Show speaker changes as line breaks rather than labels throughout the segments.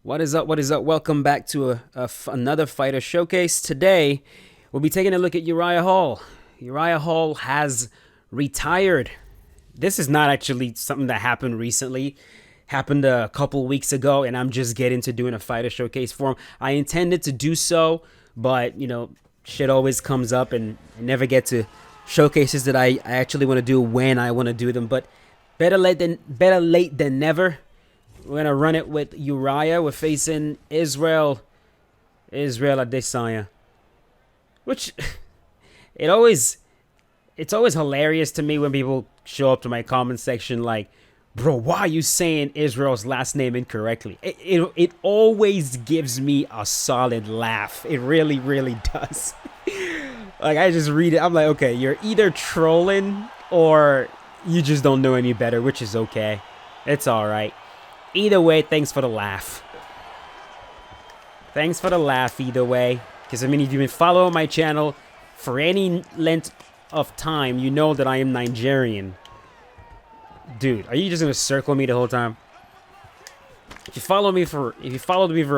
What is up? What is up? Welcome back to another fighter showcase. Today, we'll be taking a look at Uriah Hall. Uriah Hall has retired. This is not actually something that happened recently. Happened a couple weeks ago, and I'm just getting to doing a fighter showcase for him. I intended to do so, but, shit always comes up, and I never get to showcases that I actually want to do when I want to do them. But better late than never. We're going to run it with Uriah. We're facing Israel Adesanya. Which, it's always hilarious to me when people show up to my comment section like, bro, why are you saying Israel's last name incorrectly? It always gives me a solid laugh. It really, really does. Like, I just read it. I'm like, okay, you're either trolling or you just don't know any better, which is okay. It's all right. Either way, thanks for the laugh. Thanks for the laugh either way. Because, if you've been following my channel for any length of time, you know that I am Nigerian. Dude, are you just going to circle me the whole time? If you followed me for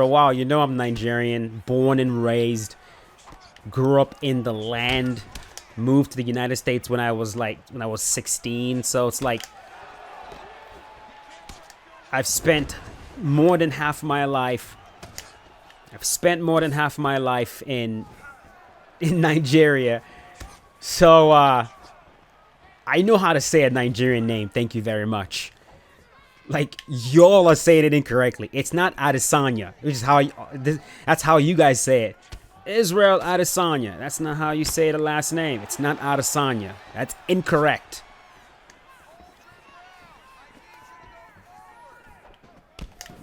a while, you know I'm Nigerian, born and raised, grew up in the land, moved to the United States when I was 16, so it's like I've spent more than half my life in Nigeria. So I know how to say a Nigerian name. Thank you very much. Like, y'all are saying it incorrectly. It's not Adesanya, which is that's how you guys say it. Israel Adesanya. That's not how you say the last name. It's not Adesanya. That's incorrect.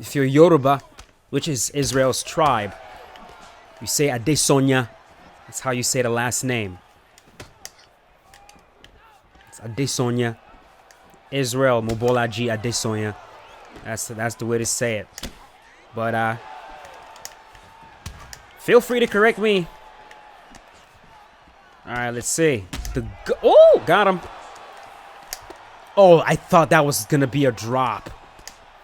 If you're Yoruba, which is Israel's tribe, you say Adesanya. That's how you say the last name. It's Adesanya. Israel Mobolaji Adesanya. That's the way to say it. But feel free to correct me. All right, let's see. Oh, got him. Oh, I thought that was gonna be a drop.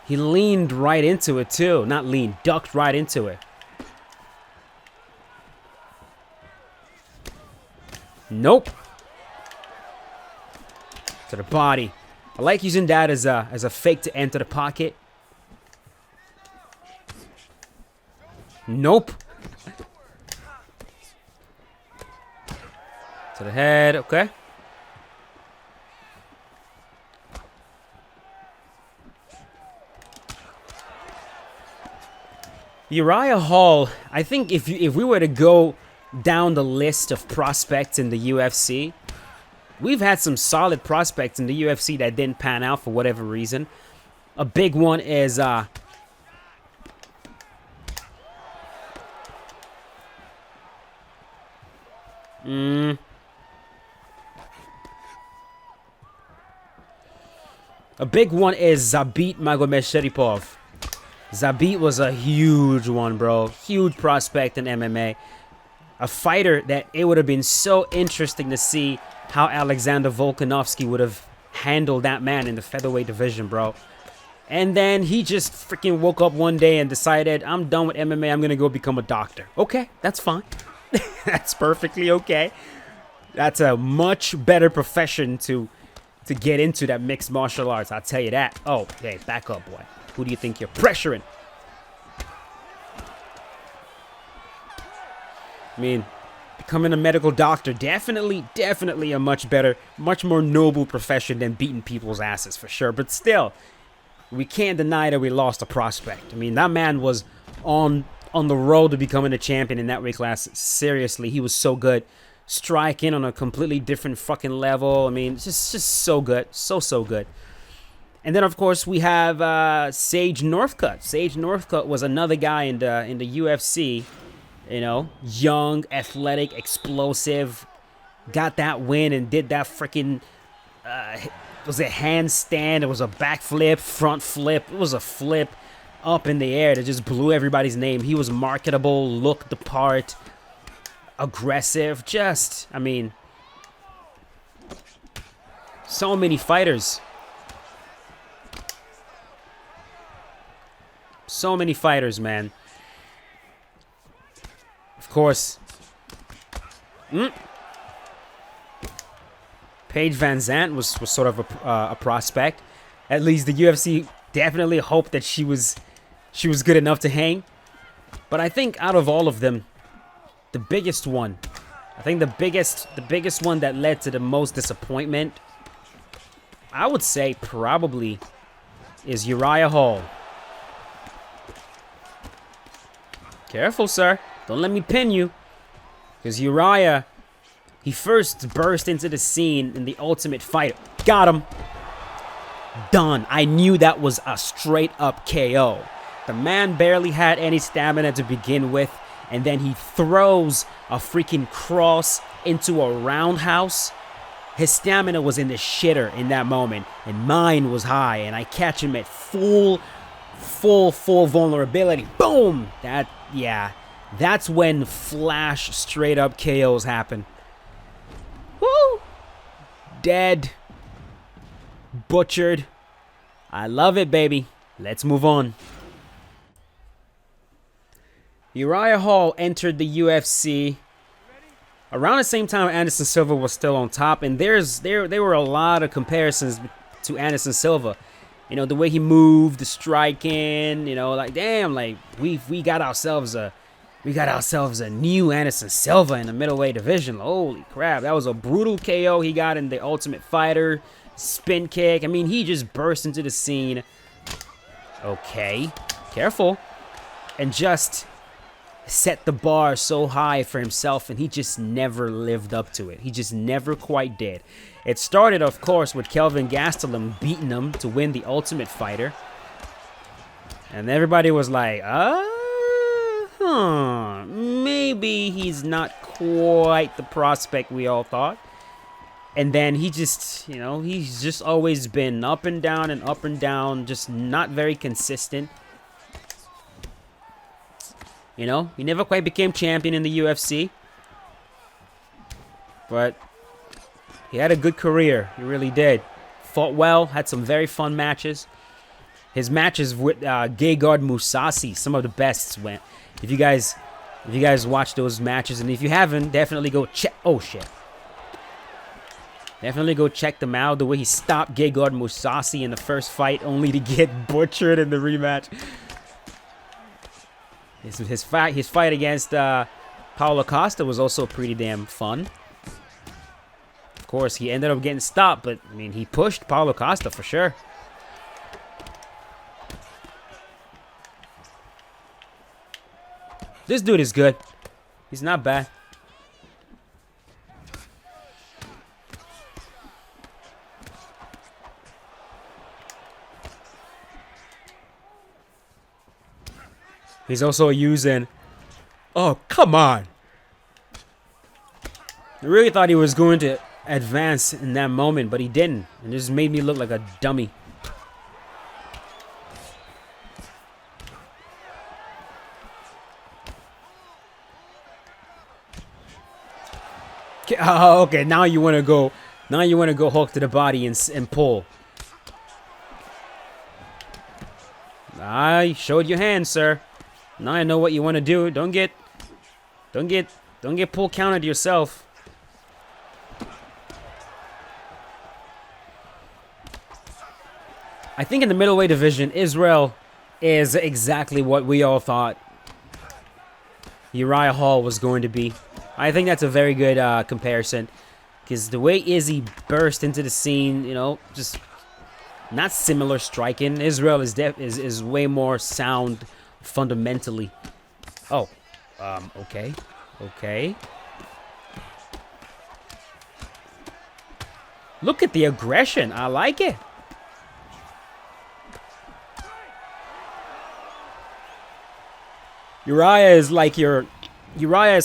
He leaned right into it, too. Not leaned, ducked right into it. Nope. To the body. I like using that as a fake to enter the pocket. Nope. To the head, okay. Uriah Hall, I think if we were to go down the list of prospects in the UFC, we've had some solid prospects in the UFC that didn't pan out for whatever reason. A big one is A big one is Zabit Magomedov. Zabit was a huge one, bro. Huge prospect in MMA. A fighter that it would have been so interesting to see how Alexander Volkanovski would have handled that man in the featherweight division, bro. And then he just freaking woke up one day and decided, I'm done with MMA. I'm going to go become a doctor. Okay, that's fine. That's perfectly okay. That's a much better profession to get into, that mixed martial arts. I'll tell you that. Oh, hey, back up, boy. Who do you think you're pressuring? I mean, becoming a medical doctor, definitely a much better, much more noble profession than beating people's asses, for sure. But still, we can't deny that we lost a prospect. I mean, that man was on the road to becoming a champion in that weight class. Seriously, he was so good. Striking on a completely different fucking level. I mean, just so good. So good. And then, of course, we have Sage Northcutt. Sage Northcutt was another guy in the UFC. Young, athletic, explosive. Got that win and did that freaking... it was a handstand. It was a backflip, front flip. It was a flip up in the air that just blew everybody's name. He was marketable, looked the part, aggressive. So many fighters So many fighters, man. Of course. Paige Van Zandt was sort of a prospect. At least the UFC definitely hoped that she was good enough to hang. But I think out of all of them, the biggest one, I think the biggest one that led to the most disappointment, I would say probably is Uriah Hall. Careful, sir. Don't let me pin you. Because Uriah, he first burst into the scene in the Ultimate Fighter. Got him. Done. I knew that was a straight up KO. The man barely had any stamina to begin with. And then he throws a freaking cross into a roundhouse. His stamina was in the shitter in that moment. And mine was high. And I catch him at full vulnerability. Boom! That's when flash straight up KOs happen. Woo! Dead. Butchered. I love it, baby. Let's move on. Uriah Hall entered the UFC around the same time Anderson Silva was still on top, and there were a lot of comparisons to Anderson Silva. You know, the way he moved, the striking, you know, like damn, like we got ourselves a new Anderson Silva in the middleweight division. Holy crap, that was a brutal KO he got in the Ultimate Fighter. Spin kick. I mean, he just burst into the scene. Okay, careful. And just set the bar so high for himself, and he just never lived up to it. He just never quite did. It started, of course, with Kelvin Gastelum beating him to win the Ultimate Fighter. And everybody was like, maybe he's not quite the prospect we all thought. And then he just, you know, he's just always been up and down, just not very consistent. You know, he never quite became champion in the UFC. But he had a good career. He really did. Fought well, had some very fun matches. His matches with Gegard Mousasi, some of the best went. If you guys watch those matches, and if you haven't, definitely go check. Oh shit. Definitely go check them out. The way he stopped Gegard Mousasi in the first fight, only to get butchered in the rematch. His fight against Paulo Costa was also pretty damn fun. Of course, he ended up getting stopped, but I mean, he pushed Paulo Costa for sure. This dude is good. He's not bad. He's also using... Oh, come on. I really thought he was going to advance in that moment, but he didn't. And it just made me look like a dummy. Oh, okay, now you want to go... Now you want to go hook to the body and pull. I showed your hand, sir. Now I know what you want to do. Don't get pull counted yourself. I think in the middleweight division, Israel is exactly what we all thought Uriah Hall was going to be. I think that's a very good comparison, because the way Izzy burst into the scene, you know, just not similar striking. Israel is way more sound fundamentally. Oh, okay. Look at the aggression. I like it. Uriah is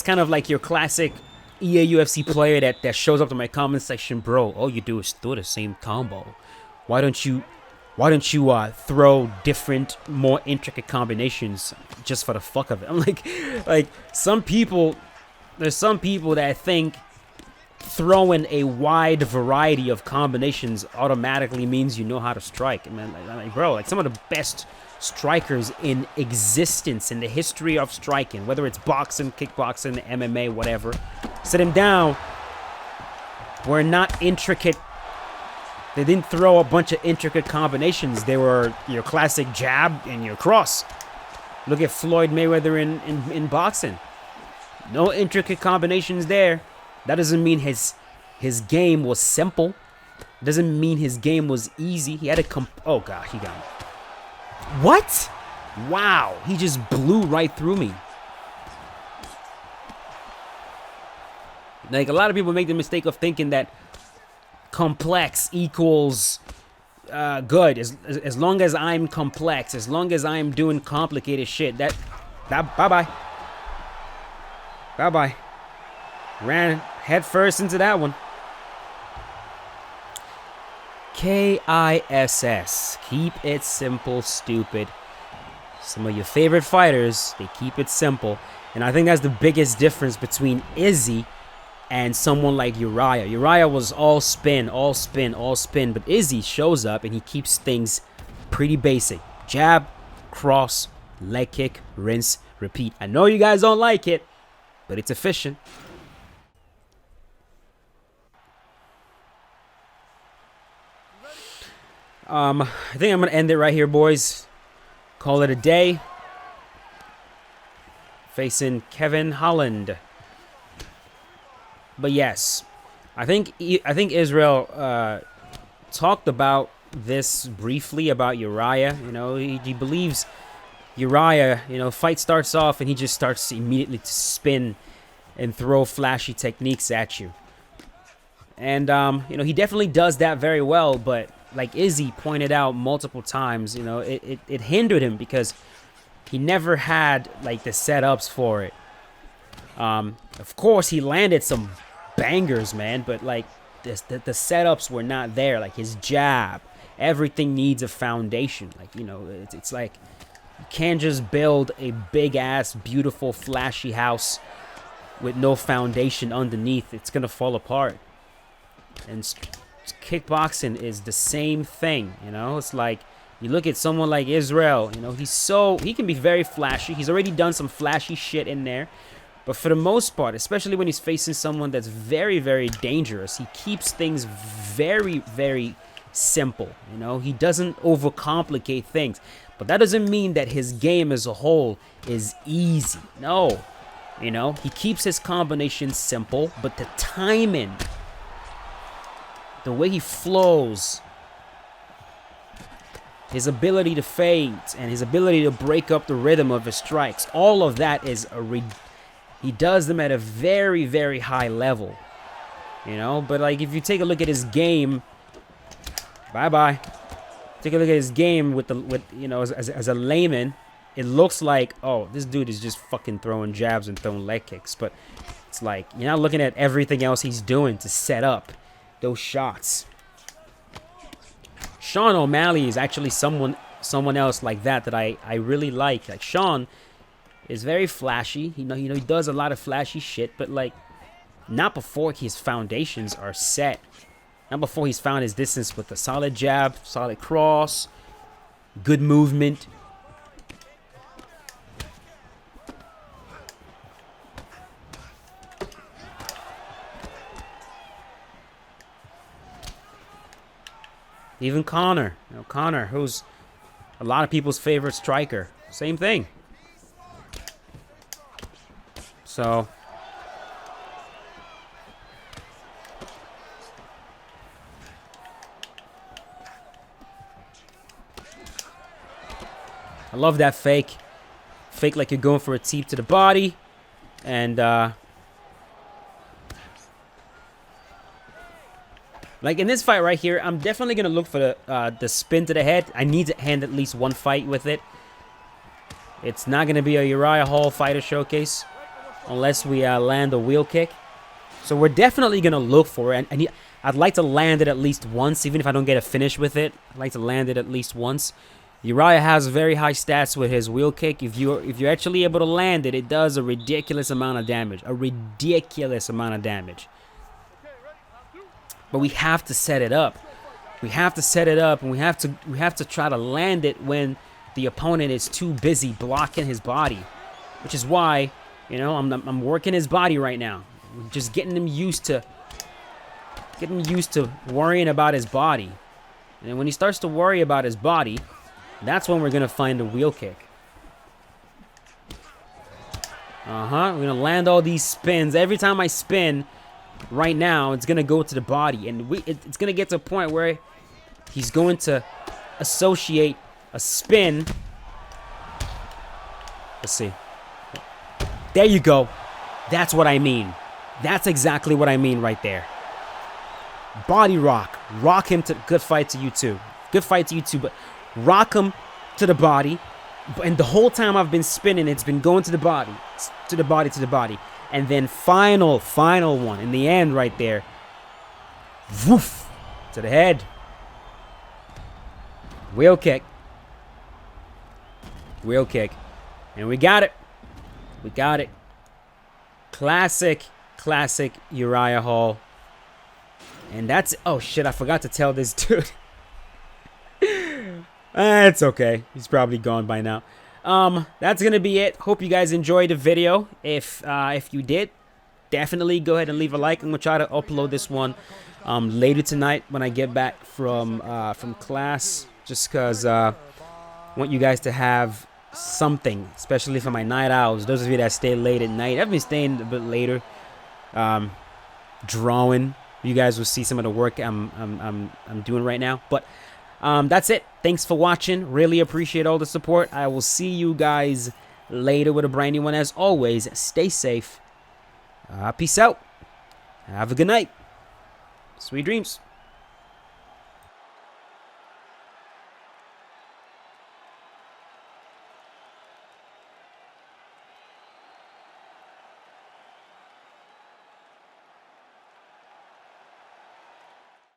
kind of like your classic EA UFC player that shows up to my comment section, bro. All you do is throw the same combo. Why don't you throw different, more intricate combinations just for the fuck of it? I'm like some people, there's some people that think throwing a wide variety of combinations automatically means you know how to strike. I mean, like bro, like some of the best strikers in existence in the history of striking, whether it's boxing, kickboxing, MMA, whatever. Sit him down. Were not intricate. They didn't throw a bunch of intricate combinations. They were your classic jab and your cross. Look at Floyd Mayweather in boxing. No intricate combinations there. That doesn't mean his game was simple. Doesn't mean his game was easy. He had a oh god, he got me. What? Wow, he just blew right through me. Like, a lot of people make the mistake of thinking that complex equals good. As long as I'm complex, as long as I'm doing complicated shit, that bye-bye. Bye-bye. Ran head first into that one. KISS. Keep it simple, stupid. Some of your favorite fighters, they keep it simple. And I think that's the biggest difference between Izzy and someone like Uriah. Uriah was all spin, all spin, all spin. But Izzy shows up and he keeps things pretty basic. Jab, cross, leg kick, rinse, repeat. I know you guys don't like it, but it's efficient. I think I'm going to end it right here, boys. Call it a day. Facing Kevin Holland. But yes, I think Israel talked about this briefly about Uriah. You know, he believes Uriah, you know, fight starts off and he just starts immediately to spin and throw flashy techniques at you. And, you know, he definitely does that very well. But like Izzy pointed out multiple times, you know, it hindered him because he never had, like, the setups for it. Of course, he landed some bangers, man, but, like, the setups were not there. Like, his jab, everything needs a foundation. Like, you know, it's like you can't just build a big-ass, beautiful, flashy house with no foundation underneath. It's going to fall apart. And kickboxing is the same thing, you know? It's like, you look at someone like Israel, you know, he can be very flashy. He's already done some flashy shit in there. But for the most part, especially when he's facing someone that's very, very dangerous, he keeps things very, very simple, you know? He doesn't overcomplicate things. But that doesn't mean that his game as a whole is easy. No. You know, he keeps his combinations simple, but the timing, the way he flows, his ability to fade, and his ability to break up the rhythm of his strikes, all of that is he does them at a very, very high level, you know? But, like, if you take a look at his game, bye-bye. Take a look at his game with you know, as a layman, it looks like, oh, this dude is just fucking throwing jabs and throwing leg kicks. But it's like, you're not looking at everything else he's doing to set up those shots. Sean O'Malley is actually someone else like that I really like. Like, Sean is very flashy. You know, he does a lot of flashy shit, but, like, not before his foundations are set. Not before he's found his distance with a solid jab, solid cross, good movement. Even Conor, you know, Conor, who's a lot of people's favorite striker, same thing. So, I love that fake. Fake like you're going for a teep to the body. And, like in this fight right here, I'm definitely going to look for the spin to the head. I need to hand at least one fight with it. It's not going to be a Uriah Hall fighter showcase unless we land a wheel kick. So we're definitely going to look for it. And I'd like to land it at least once, even if I don't get a finish with it. I'd like to land it at least once. Uriah has very high stats with his wheel kick. If you're actually able to land it, it does a ridiculous amount of damage. A ridiculous amount of damage. But we have to set it up. We have to set it up, and we have to try to land it when the opponent is too busy blocking his body, which is why, you know, I'm working his body right now. Just getting him used to worrying about his body. And when he starts to worry about his body, that's when we're going to find a wheel kick. We're going to land all these spins. Every time I spin right now, it's going to go to the body. And it's going to get to a point where he's going to associate a spin. Let's see. There you go. That's what I mean. That's exactly what I mean right there. Body rock. Rock him to... Good fight to you too. Good fight to you too. But rock him to the body. And the whole time I've been spinning, it's been going to the body. To the body, to the body. And then final one. In the end right there. Woof. To the head. Wheel kick. Wheel kick. And we got it. We got it. Classic Uriah Hall. And that's... Oh, shit. I forgot to tell this dude. It's okay. He's probably gone by now. That's going to be it. Hope you guys enjoyed the video. If you did, definitely go ahead and leave a like. I'm going to try to upload this one later tonight when I get back from class. Just because I want you guys to have something, especially for my night owls. Those of you that stay late at night. I've been staying a bit later, drawing. You guys will see some of the work I'm doing right now. But that's it. Thanks for watching. Really appreciate all the support. I will see you guys later with a brand new one. As always, stay safe. Peace out. Have a good night. Sweet dreams.